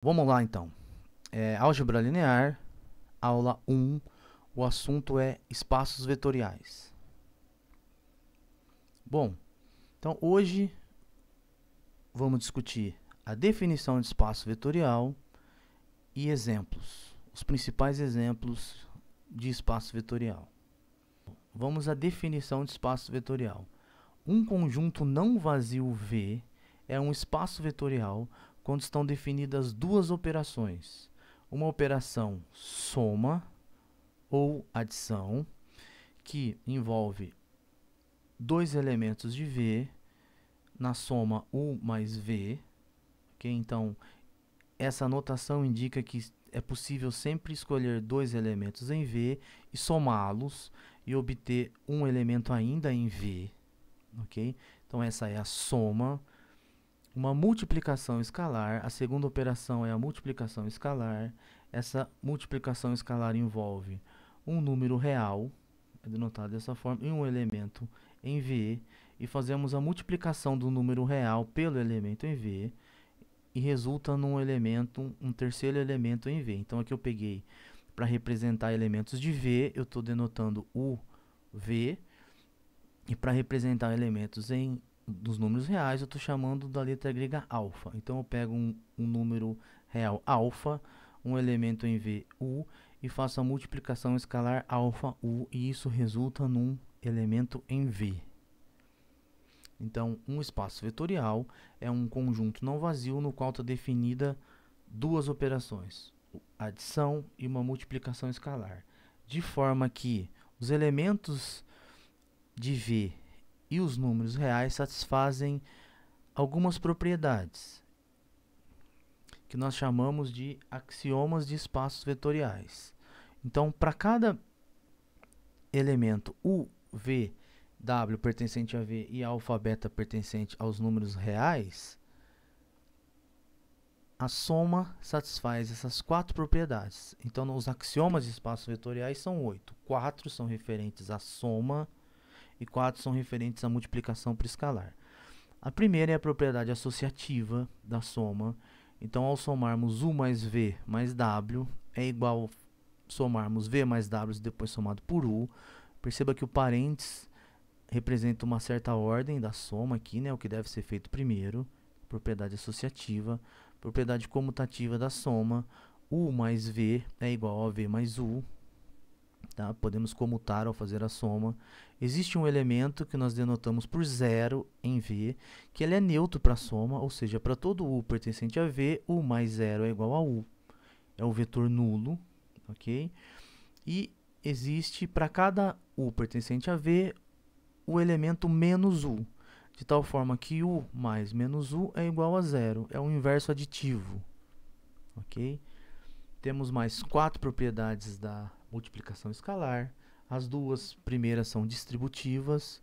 Vamos lá então. Álgebra linear, aula 1. O assunto é espaços vetoriais. Bom, então hoje vamos discutir a definição de espaço vetorial e exemplos. Os principais exemplos de espaço vetorial. Vamos à definição de espaço vetorial. Um conjunto não vazio V é um espaço vetorial quando estão definidas duas operações. Uma operação soma ou adição, que envolve dois elementos de V, na soma U mais V. Okay? Então, essa notação indica que é possível sempre escolher dois elementos em V e somá-los e obter um elemento ainda em V. Okay? Então, essa é a soma. Uma multiplicação escalar, a segunda operação é a multiplicação escalar. Essa multiplicação escalar envolve um número real, é denotado dessa forma, e um elemento em V, e fazemos a multiplicação do número real pelo elemento em V, e resulta num elemento, um terceiro elemento em V. Então aqui eu peguei, para representar elementos de V, eu estou denotando o V, e para representar elementos dos números reais, eu estou chamando da letra grega alfa. Então eu pego um número real alfa, um elemento em V, U, e faço a multiplicação escalar alfa, U, e isso resulta num elemento em V. Então, um espaço vetorial é um conjunto não vazio no qual está definida duas operações, adição e uma multiplicação escalar, de forma que os elementos de V e os números reais satisfazem algumas propriedades que nós chamamos de axiomas de espaços vetoriais. Então, para cada elemento U, V, W pertencente a V e alfa, beta pertencente aos números reais, a soma satisfaz essas quatro propriedades. Então, os axiomas de espaços vetoriais são 8. 4 são referentes à soma e 4 são referentes à multiplicação por escalar. A primeira é a propriedade associativa da soma. Então, ao somarmos U mais V mais W, é igual a somarmos V mais W e depois somado por U. Perceba que o parênteses representa uma certa ordem da soma aqui, né, o que deve ser feito primeiro. Propriedade associativa. Propriedade comutativa da soma. U mais V é igual a V mais U. Tá? Podemos comutar ao fazer a soma. Existe um elemento que nós denotamos por zero em V, que ele é neutro para a soma, ou seja, para todo U pertencente a V, U mais zero é igual a U. É o vetor nulo, ok? E existe para cada U pertencente a V, o elemento menos U, de tal forma que U mais menos U é igual a zero, é o inverso aditivo, ok? Temos mais quatro propriedades da multiplicação escalar. As duas primeiras são distributivas,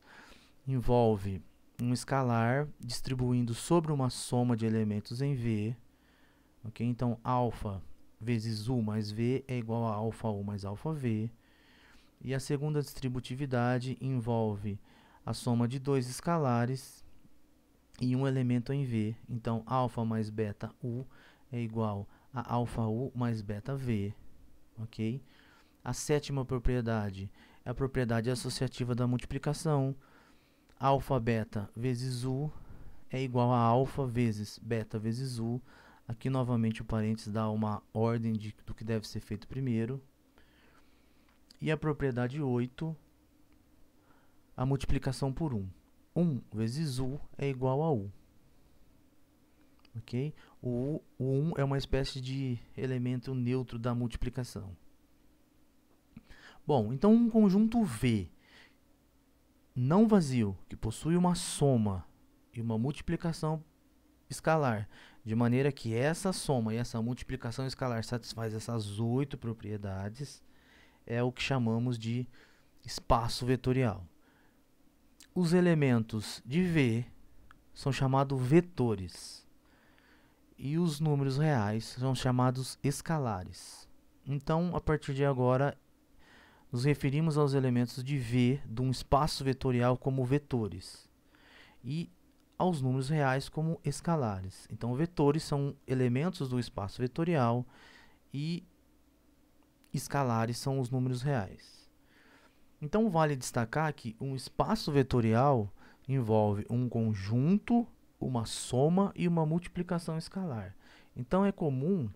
envolve um escalar distribuindo sobre uma soma de elementos em V. Okay? Então, alfa vezes U mais V é igual a alfa U mais alfa V. E a segunda distributividade envolve a soma de dois escalares e um elemento em V. Então, alfa mais beta U é igual a alfa U mais beta V. Ok? A sétima propriedade é a propriedade associativa da multiplicação. Alfa beta vezes U é igual a alfa vezes beta vezes U. Aqui novamente o parênteses dá uma ordem do que deve ser feito primeiro. E a propriedade 8, a multiplicação por 1. 1 vezes U é igual a U. Ok? O 1 é uma espécie de elemento neutro da multiplicação. Bom, então um conjunto V não vazio, que possui uma soma e uma multiplicação escalar, de maneira que essa soma e essa multiplicação escalar satisfaz essas 8 propriedades, é o que chamamos de espaço vetorial. Os elementos de V são chamados vetores e os números reais são chamados escalares. Então, a partir de agora, nos referimos aos elementos de V de um espaço vetorial como vetores. E aos números reais como escalares. Então, vetores são elementos do espaço vetorial e escalares são os números reais. Então, vale destacar que um espaço vetorial envolve um conjunto, uma soma e uma multiplicação escalar. Então, é comum,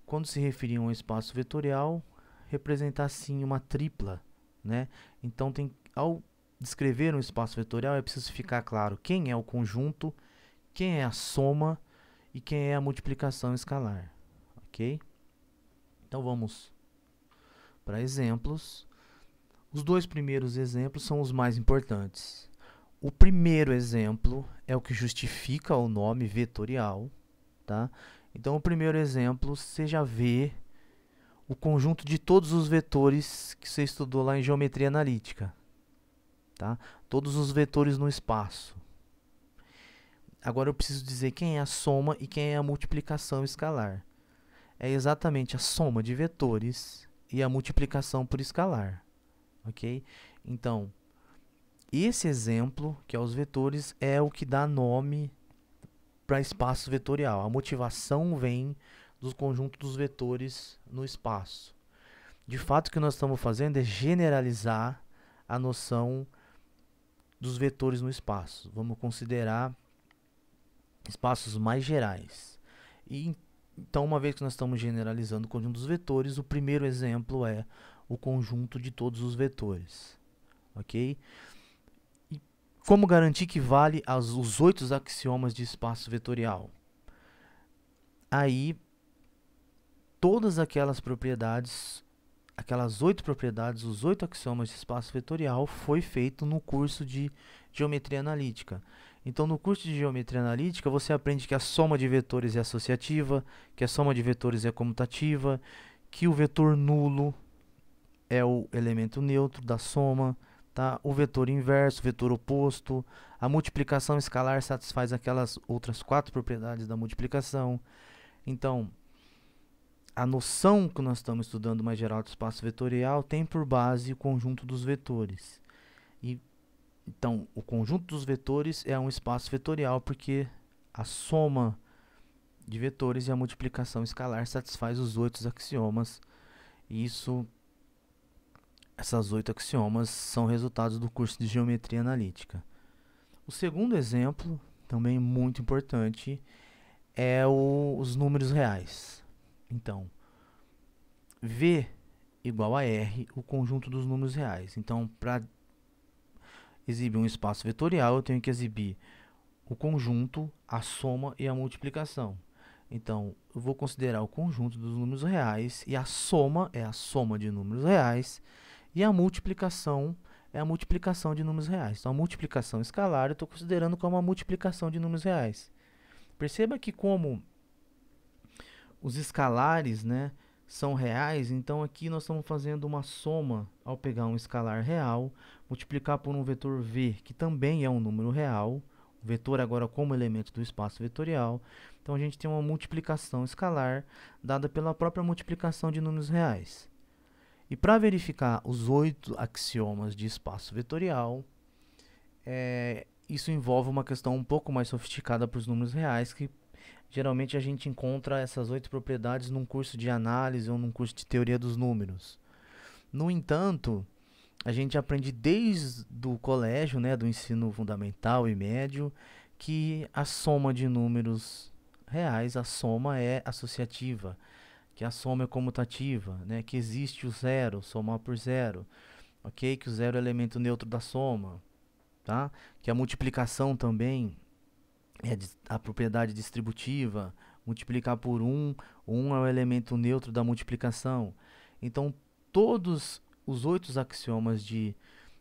quando se referir a um espaço vetorial, representar assim uma tripla, né? Então, ao descrever um espaço vetorial, é preciso ficar claro quem é o conjunto, quem é a soma e quem é a multiplicação escalar, ok? Então, vamos para exemplos. Os dois primeiros exemplos são os mais importantes. O primeiro exemplo é o que justifica o nome vetorial, tá? Então, o primeiro exemplo, você já vê o conjunto de todos os vetores que você estudou lá em geometria analítica, tá? Todos os vetores no espaço. Agora eu preciso dizer quem é a soma e quem é a multiplicação escalar. É exatamente a soma de vetores e a multiplicação por escalar, ok? Então, esse exemplo, que é os vetores, é o que dá nome para espaço vetorial. A motivação vem do conjunto dos vetores no espaço. De fato, o que nós estamos fazendo é generalizar a noção dos vetores no espaço. Vamos considerar espaços mais gerais. Então, uma vez que nós estamos generalizando o conjunto dos vetores, o primeiro exemplo é o conjunto de todos os vetores. Ok? E como garantir que vale os 8 axiomas de espaço vetorial? Aí, todas aquelas propriedades, aquelas 8 propriedades, os 8 axiomas de espaço vetorial, foi feito no curso de geometria analítica. Então, no curso de geometria analítica, você aprende que a soma de vetores é associativa, que a soma de vetores é comutativa, que o vetor nulo é o elemento neutro da soma, tá? O vetor inverso, o vetor oposto, a multiplicação escalar satisfaz aquelas outras 4 propriedades da multiplicação. Então, a noção que nós estamos estudando mais geral do espaço vetorial tem por base o conjunto dos vetores. Então, o conjunto dos vetores é um espaço vetorial porque a soma de vetores e a multiplicação escalar satisfaz os 8 axiomas. E essas 8 axiomas são resultados do curso de geometria analítica. O segundo exemplo, também muito importante, é os números reais. Então, V igual a R, o conjunto dos números reais. Então, para exibir um espaço vetorial, eu tenho que exibir o conjunto, a soma e a multiplicação. Então, eu vou considerar o conjunto dos números reais e a soma é a soma de números reais e a multiplicação é a multiplicação de números reais. Então, a multiplicação escalar eu estou considerando como a multiplicação de números reais. Perceba que como os escalares, né, são reais, então aqui nós estamos fazendo uma soma ao pegar um escalar real, multiplicar por um vetor v, que também é um número real, o vetor agora como elemento do espaço vetorial. Então a gente tem uma multiplicação escalar dada pela própria multiplicação de números reais. E para verificar os 8 axiomas de espaço vetorial, isso envolve uma questão um pouco mais sofisticada para os números reais, que geralmente a gente encontra essas 8 propriedades num curso de análise ou num curso de teoria dos números. No entanto, a gente aprende desde o colégio, né, do ensino fundamental e médio, que a soma de números reais, a soma é associativa, que a soma é comutativa, né, que existe o zero, somar por zero, ok? Que o zero é o elemento neutro da soma, tá? Que a multiplicação também é a propriedade distributiva, multiplicar por 1, 1 é o elemento neutro da multiplicação. Então, todos os 8 axiomas de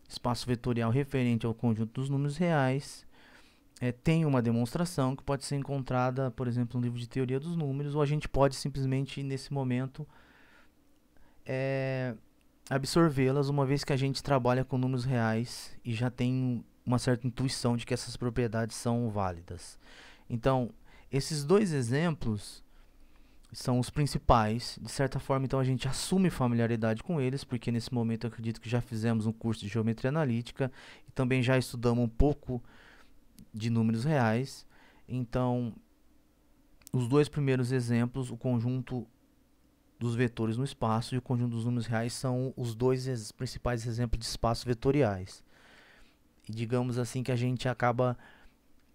espaço vetorial referente ao conjunto dos números reais tem uma demonstração que pode ser encontrada, por exemplo, no livro de teoria dos números, ou a gente pode simplesmente, nesse momento, absorvê-las, uma vez que a gente trabalha com números reais e já tem uma certa intuição de que essas propriedades são válidas. Então, esses 2 exemplos são os principais. De certa forma, então, a gente assume familiaridade com eles, porque nesse momento eu acredito que já fizemos um curso de geometria analítica e também já estudamos um pouco de números reais. Então, os dois primeiros exemplos, o conjunto dos vetores no espaço e o conjunto dos números reais, são os dois principais exemplos de espaços vetoriais. E digamos assim que a gente acaba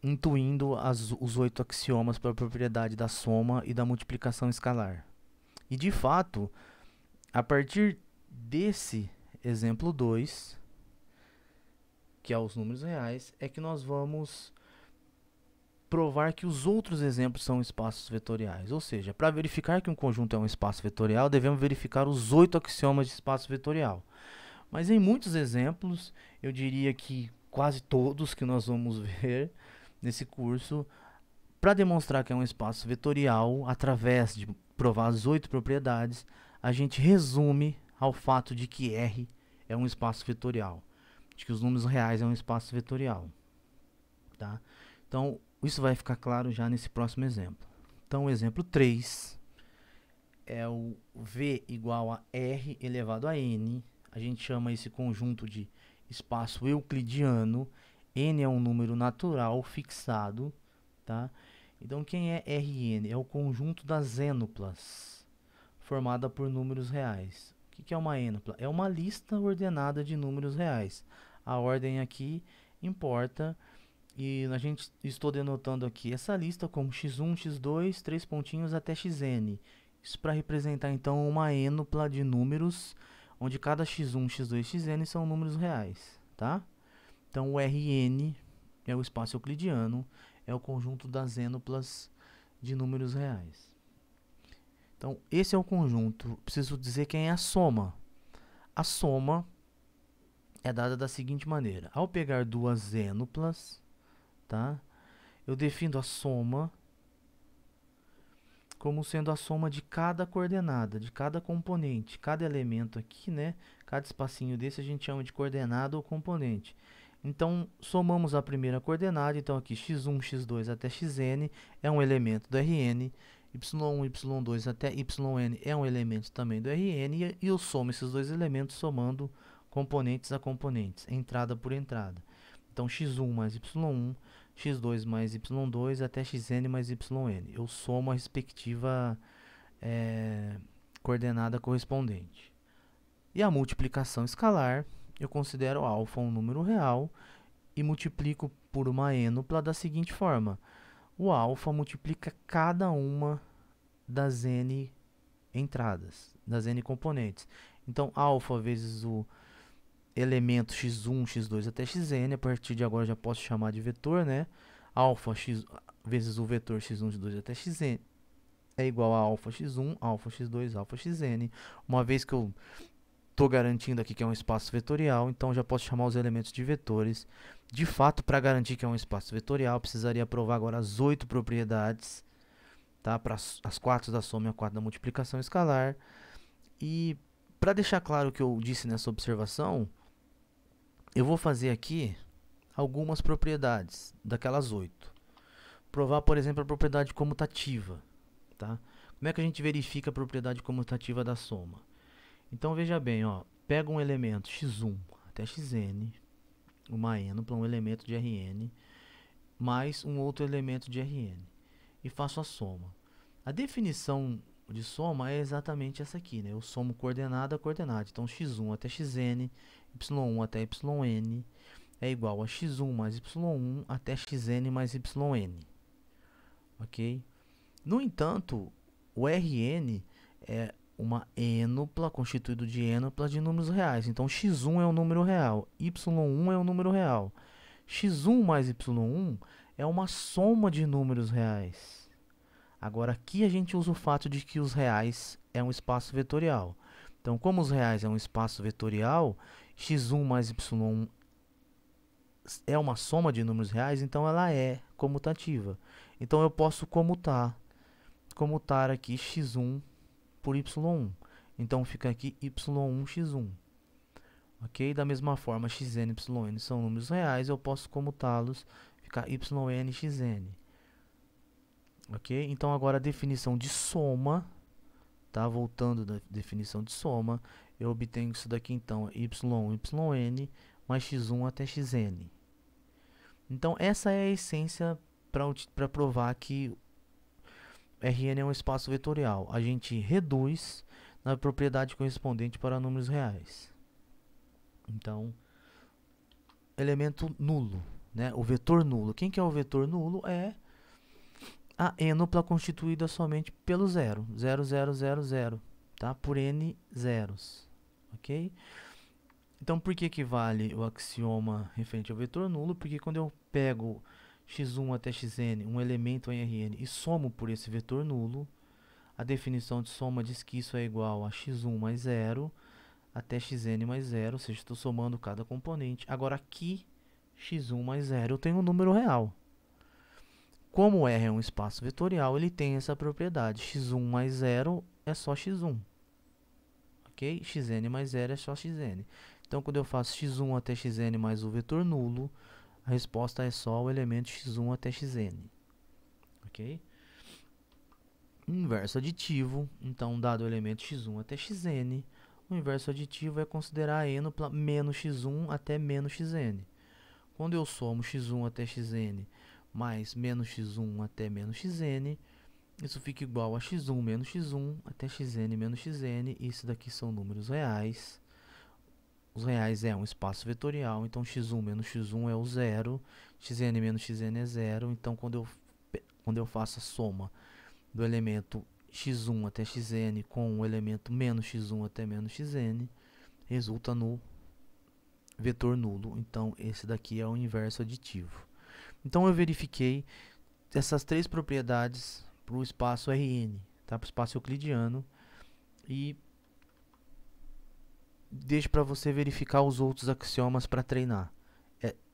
intuindo os 8 axiomas para a propriedade da soma e da multiplicação escalar. E de fato, a partir desse exemplo 2, que é os números reais, é que nós vamos provar que os outros exemplos são espaços vetoriais. Ou seja, para verificar que um conjunto é um espaço vetorial, devemos verificar os 8 axiomas de espaço vetorial. Mas em muitos exemplos, eu diria que quase todos que nós vamos ver nesse curso, para demonstrar que é um espaço vetorial, através de provar as 8 propriedades, a gente resume ao fato de que R é um espaço vetorial, de que os números reais é um espaço vetorial. Tá? Então, isso vai ficar claro já nesse próximo exemplo. Então, o exemplo 3 é o V igual a R elevado a N. A gente chama esse conjunto de espaço euclidiano. N é um número natural fixado. Tá? Então, quem é Rn? É o conjunto das ênuplas, formada por números reais. O que é uma ênupla? É uma lista ordenada de números reais. A ordem aqui importa. E a gente estou denotando aqui essa lista como x1, x2, 3 pontinhos até xn. Isso para representar então uma ênupla de números, onde cada x1, x2, xn são números reais, tá? Então o Rn é o espaço euclidiano, é o conjunto das ênuplas de números reais. Então esse é o conjunto. Preciso dizer quem é a soma. A soma é dada da seguinte maneira: ao pegar duas ênuplas, tá? Eu defino a soma como sendo a soma de cada coordenada, de cada componente, cada elemento aqui, né? Cada espacinho desse a gente chama de coordenada ou componente. Então, somamos a primeira coordenada, então aqui x1, x2 até xn é um elemento do Rn, y1, y2 até yn é um elemento também do Rn, e eu somo esses dois elementos somando componentes a componentes, entrada por entrada. Então, x1 mais y1, x2 mais y2 até xn mais yn. Eu somo a respectiva coordenada correspondente. E a multiplicação escalar, eu considero alfa um número real e multiplico por uma ênupla da seguinte forma: o alfa multiplica cada uma das n entradas, das n componentes. Então, alfa vezes o elemento x1, x2 até xn, a partir de agora já posso chamar de vetor, né? Alfa x vezes o vetor x1, x2 até xn é igual a alfa x1, alfa x2, alfa xn. Uma vez que eu estou garantindo aqui que é um espaço vetorial, então já posso chamar os elementos de vetores. De fato, para garantir que é um espaço vetorial, precisaria provar agora as 8 propriedades, tá? Para as 4 da soma e a 4 da multiplicação escalar. E para deixar claro o que eu disse nessa observação, eu vou fazer aqui algumas propriedades daquelas 8. Provar, por exemplo, a propriedade comutativa. Tá? Como é que a gente verifica a propriedade comutativa da soma? Então, veja bem, ó, pega um elemento x1 até xn, uma ênupla, um elemento de Rn, mais um outro elemento de Rn, e faço a soma. A definição de soma é exatamente essa aqui, né? Eu somo coordenada a coordenada. Então, x1 até xn, y1 até yn é igual a x1 mais y1 até xn mais yn. Ok? No entanto, o Rn é uma ênupla, constituído de ênuplas de números reais. Então, x1 é um número real, y1 é um número real. x1 mais y1 é uma soma de números reais. Agora, aqui a gente usa o fato de que os reais é um espaço vetorial. Então, como os reais é um espaço vetorial, x1 mais y1 é uma soma de números reais, então ela é comutativa. Então, eu posso comutar aqui x1 por y1. Então, fica aqui y1 x1. Ok? Da mesma forma, xn e yn são números reais, eu posso comutá-los, ficar yn xn. Ok? Então, agora a definição de soma, tá? Voltando da definição de soma, eu obtenho isso daqui, então, y1 yn mais x1 até xn. Então essa é a essência para provar que Rn é um espaço vetorial. A gente reduz na propriedade correspondente para números reais. Então, elemento nulo, né? O vetor nulo. Quem que é o vetor nulo? É a ênupla constituída somente pelo zero. 0, 0, 0, 0. Tá? Por n zeros. Ok? Então, por que vale o axioma referente ao vetor nulo? Porque quando eu pego x1 até xn, um elemento em Rn, e somo por esse vetor nulo, a definição de soma diz que isso é igual a x1 mais 0 até xn mais 0, ou seja, estou somando cada componente. Agora aqui, x1 mais 0, eu tenho um número real. Como R é um espaço vetorial, ele tem essa propriedade. x1 mais 0 é só x1. Ok? Xn mais 0 é só xn. Então, quando eu faço x1 até xn mais o vetor nulo, a resposta é só o elemento x1 até xn. Ok? Inverso aditivo. Então, dado o elemento x1 até xn, o inverso aditivo é considerar a ênupla menos x1 até menos xn. Quando eu somo x1 até xn mais menos x1 até menos xn, isso fica igual a x1 menos x1 até xn menos xn. E isso daqui são números reais. Os reais é um espaço vetorial, então x1 menos x1 é o zero, xn menos xn é zero. Então, quando eu faço a soma do elemento x1 até xn com o elemento menos x1 até menos xn, resulta no vetor nulo. Então, esse daqui é o inverso aditivo. Então, eu verifiquei essas três propriedades para o espaço Rn, tá? Para o espaço euclidiano, e deixo para você verificar os outros axiomas para treinar.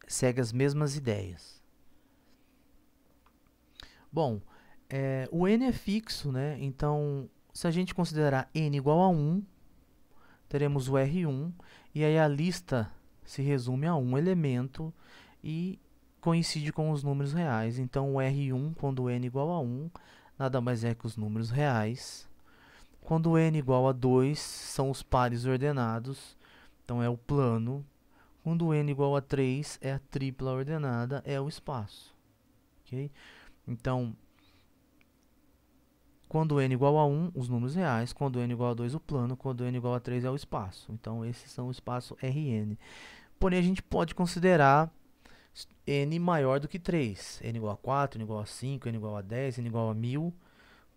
Segue as mesmas ideias. Bom, o n é fixo, né? Então, se a gente considerar n igual a 1, teremos o R1, e aí a lista se resume a um elemento e coincide com os números reais. Então, o R1, quando n igual a 1, nada mais é que os números reais. Quando n igual a 2, são os pares ordenados, então é o plano. Quando n igual a 3, é a tripla ordenada, é o espaço. Okay? Então, quando n igual a 1, os números reais. Quando n igual a 2, o plano. Quando n igual a 3, é o espaço. Então, esses são o espaço Rn. Porém, a gente pode considerar n maior do que 3. N igual a 4, n igual a 5, n igual a 10, n igual a 1000.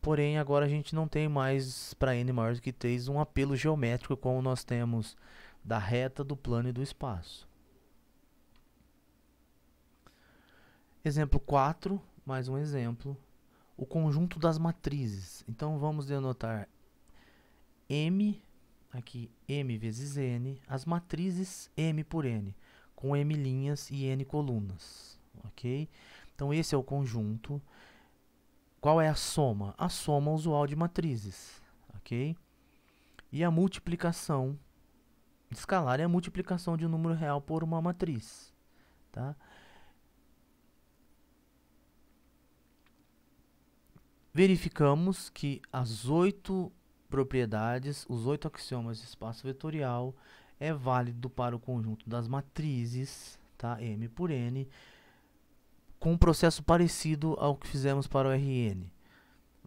Porém, agora a gente não tem mais, para n maior do que 3, um apelo geométrico como nós temos da reta, do plano e do espaço. Exemplo 4, mais um exemplo. O conjunto das matrizes. Então, vamos denotar M, aqui M vezes N, as matrizes M por N, com M linhas e N colunas. Ok? Então, esse é o conjunto. Qual é a soma? A soma usual de matrizes. Ok? E a multiplicação escalar é a multiplicação de um número real por uma matriz. Tá? Verificamos que as 8 propriedades, os 8 axiomas de espaço vetorial, é válido para o conjunto das matrizes, tá? M por N, com um processo parecido ao que fizemos para o Rn.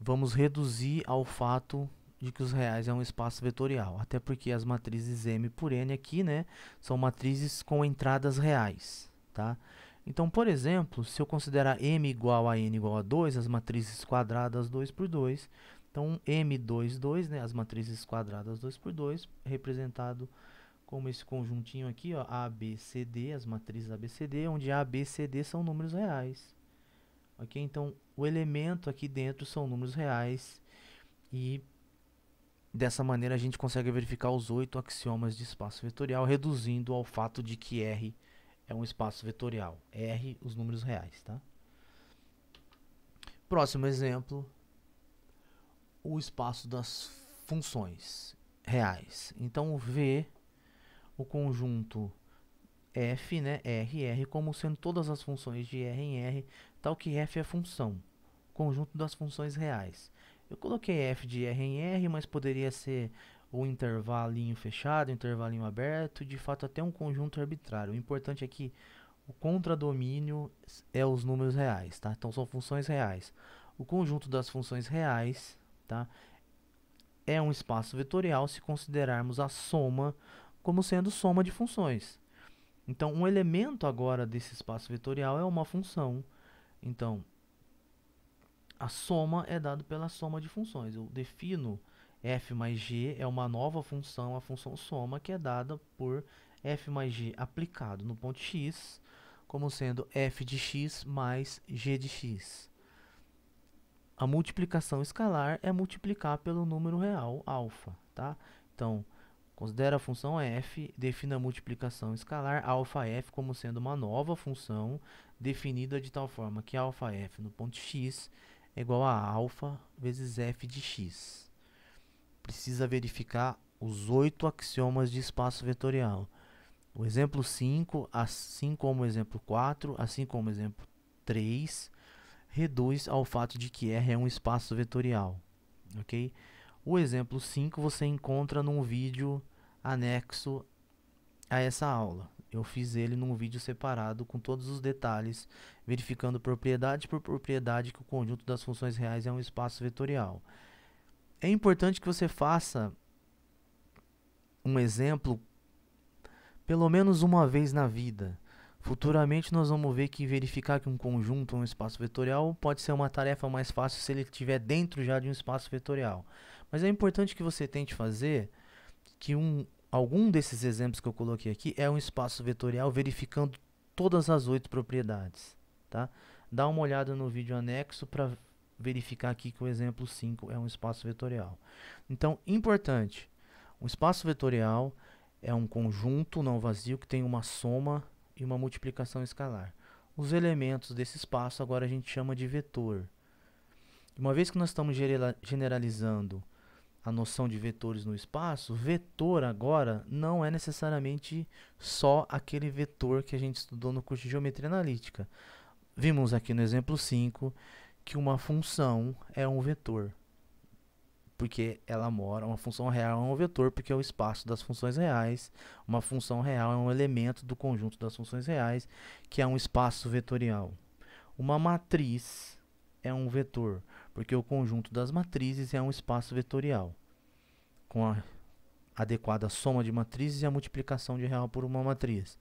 Vamos reduzir ao fato de que os reais é um espaço vetorial, até porque as matrizes M por N aqui, né, são matrizes com entradas reais, tá? Então, por exemplo, se eu considerar M igual a N igual a 2, as matrizes quadradas 2 por 2, então M2, 2, né, as matrizes quadradas 2 por 2, representado como esse conjuntinho aqui, ó, A, B, C, D, as matrizes A, B, C, D, onde A, B, C, D são números reais. Ok? Então, o elemento aqui dentro são números reais e dessa maneira a gente consegue verificar os 8 axiomas de espaço vetorial, reduzindo ao fato de que R é um espaço vetorial. R, os números reais, tá? Próximo exemplo, o espaço das funções reais. Então, V, o conjunto F, né, R, como sendo todas as funções de R em R, tal que F é função, conjunto das funções reais. Eu coloquei F de R em R, mas poderia ser o intervalinho fechado, intervalinho aberto, de fato até um conjunto arbitrário. O importante é que O contradomínio é os números reais, tá? Então são funções reais. O conjunto das funções reais, tá, é um espaço vetorial se considerarmos a soma como sendo soma de funções. Então, um elemento agora desse espaço vetorial é uma função. Então, a soma é dada pela soma de funções. Eu defino f mais g é uma nova função, a função soma, que é dada por f mais g aplicado no ponto x, como sendo f de x mais g de x. A multiplicação escalar é multiplicar pelo número real, alfa, tá? Então, considera a função f, defina a multiplicação escalar alfa_f como sendo uma nova função definida de tal forma que alfa_f no ponto x é igual a alfa vezes f de x. Precisa verificar os 8 axiomas de espaço vetorial. O exemplo 5, assim como o exemplo 4, assim como o exemplo 3, reduz ao fato de que R é um espaço vetorial, ok? O exemplo 5 você encontra num vídeo anexo a essa aula. Eu fiz ele num vídeo separado com todos os detalhes, verificando propriedade por propriedade que o conjunto das funções reais é um espaço vetorial. É importante que você faça um exemplo pelo menos uma vez na vida. Futuramente nós vamos ver que verificar que um conjunto é um espaço vetorial pode ser uma tarefa mais fácil se ele estiver dentro já de um espaço vetorial. Mas é importante que você tente fazer que algum desses exemplos que eu coloquei aqui é um espaço vetorial verificando todas as 8 propriedades. Tá? Dá uma olhada no vídeo anexo para verificar aqui que o exemplo 5 é um espaço vetorial. Então, importante, um espaço vetorial é um conjunto não vazio que tem uma soma e uma multiplicação escalar. Os elementos desse espaço agora a gente chama de vetor. Uma vez que nós estamos generalizando a noção de vetores no espaço, vetor agora não é necessariamente só aquele vetor que a gente estudou no curso de geometria analítica. Vimos aqui no exemplo 5 que uma função é um vetor, porque ela mora, uma função real é um vetor, porque é o espaço das funções reais. Uma função real é um elemento do conjunto das funções reais, que é um espaço vetorial. Uma matriz é um vetor, porque o conjunto das matrizes é um espaço vetorial, com a adequada soma de matrizes e a multiplicação de real por uma matriz.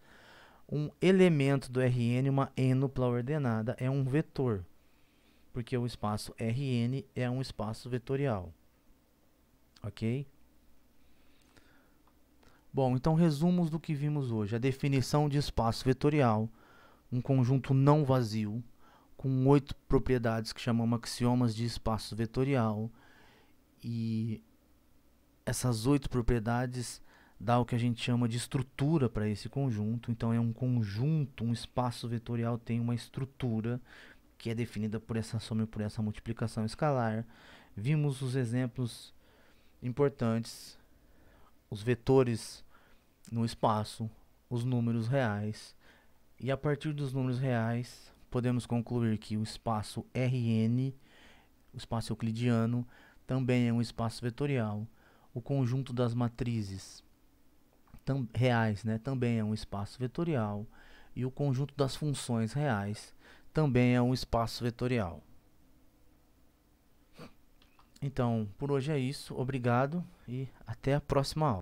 Um elemento do Rn, uma n-dupla ordenada, é um vetor, porque o espaço Rn é um espaço vetorial. Ok? Bom, então resumos do que vimos hoje. A definição de espaço vetorial, um conjunto não vazio, com 8 propriedades que chamamos axiomas de espaço vetorial. E essas 8 propriedades dá o que a gente chama de estrutura para esse conjunto. Então é um conjunto, um espaço vetorial tem uma estrutura que é definida por essa soma e por essa multiplicação escalar. Vimos os exemplos importantes, os vetores no espaço, os números reais, e a partir dos números reais podemos concluir que o espaço Rn, o espaço euclidiano, também é um espaço vetorial. O conjunto das matrizes reais, né, também é um espaço vetorial, e o conjunto das funções reais também é um espaço vetorial. Então, por hoje é isso. Obrigado e até a próxima aula.